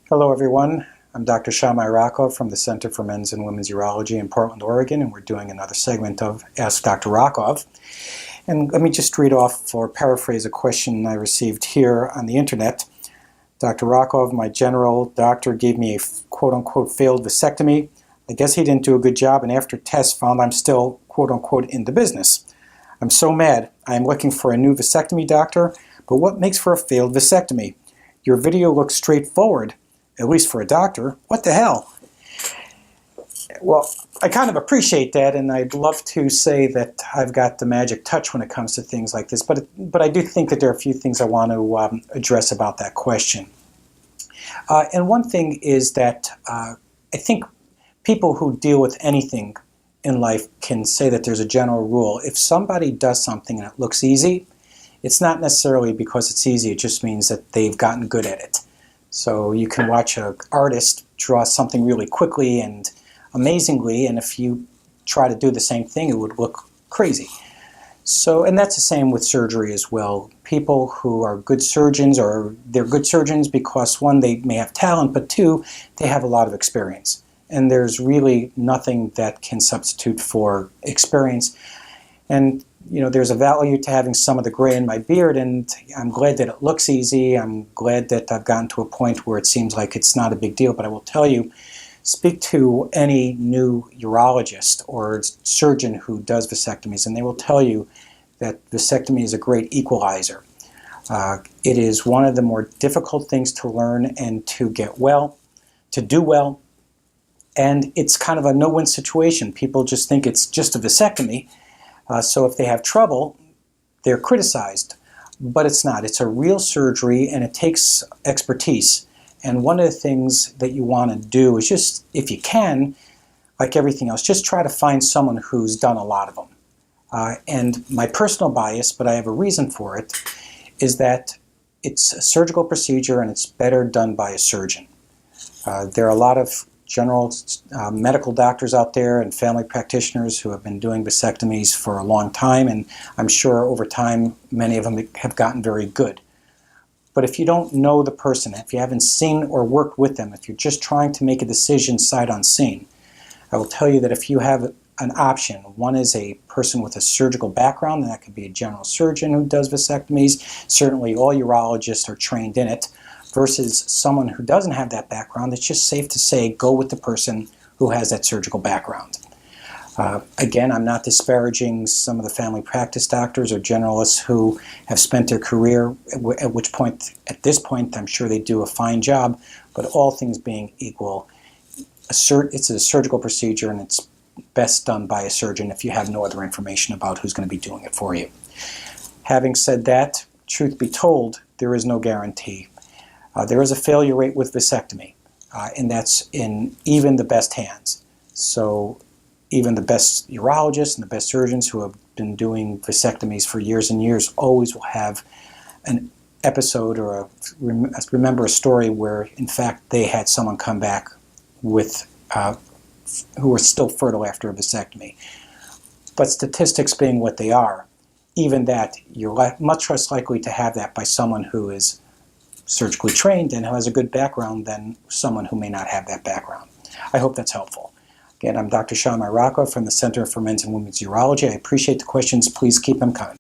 Hello everyone, I'm Dr. Shammai Rockove from the Center for Men's and Women's Urology in Portland, Oregon, and we're doing another segment of Ask Dr. Rockove. And let me just read off or paraphrase a question I received here on the internet. Dr. Rockove, my general doctor gave me a quote-unquote failed vasectomy. I guess he didn't do a good job, and after tests found I'm still quote-unquote in the business. I'm so mad. I am looking for a new vasectomy doctor, but what makes for a failed vasectomy? Your video looks straightforward, at least for a doctor. What the hell? Well, I kind of appreciate that, and I'd love to say that I've got the magic touch when it comes to things like this, but I do think that there are a few things I want to address about that question. And one thing is that I think people who deal with anything in life can say that there's a general rule. If somebody does something and it looks easy, it's not necessarily because it's easy, it just means that they've gotten good at it. So you can watch an artist draw something really quickly and amazingly, and if you try to do the same thing, it would look crazy. So, and that's the same with surgery as well. People who are good surgeons, or they're good surgeons because one, they may have talent, but two, they have a lot of experience. And there's really nothing that can substitute for experience. And you know, there's a value to having some of the gray in my beard, and I'm glad that it looks easy. I'm glad that I've gotten to a point where it seems like it's not a big deal, but I will tell you, speak to any new urologist or surgeon who does vasectomies, and they will tell you that vasectomy is a great equalizer. It is one of the more difficult things to learn and to get well, to do well, and it's kind of a no-win situation. People just think it's just a vasectomy. So if they have trouble, they're criticized, but it's not. It's a real surgery, and it takes expertise. And one of the things that you want to do is just, if you can, like everything else, just try to find someone who's done a lot of them. And my personal bias, but I have a reason for it, is that it's a surgical procedure and it's better done by a surgeon. There are a lot of general medical doctors out there and family practitioners who have been doing vasectomies for a long time, and I'm sure over time many of them have gotten very good. But if you don't know the person, if you haven't seen or worked with them, if you're just trying to make a decision sight unseen, I will tell you that if you have an option, one is a person with a surgical background, and that could be a general surgeon who does vasectomies. Certainly all urologists are trained in it. Versus someone who doesn't have that background, it's just safe to say go with the person who has that surgical background. Again, I'm not disparaging some of the family practice doctors or generalists who have spent their career, at this point, I'm sure they do a fine job, but all things being equal, it's a surgical procedure and it's best done by a surgeon if you have no other information about who's going to be doing it for you. Having said that, truth be told, there is no guarantee. There is a failure rate with vasectomy, and that's in even the best hands. So even the best urologists and the best surgeons who have been doing vasectomies for years and years always will have an episode or remember a story where, in fact, they had someone come back with who were still fertile after a vasectomy. But statistics being what they are, even that, you're much less likely to have that by someone who is surgically trained and who has a good background than someone who may not have that background. I hope that's helpful. Again, I'm Dr. Shammai Rockove from the Center for Men's and Women's Urology. I appreciate the questions. Please keep them coming.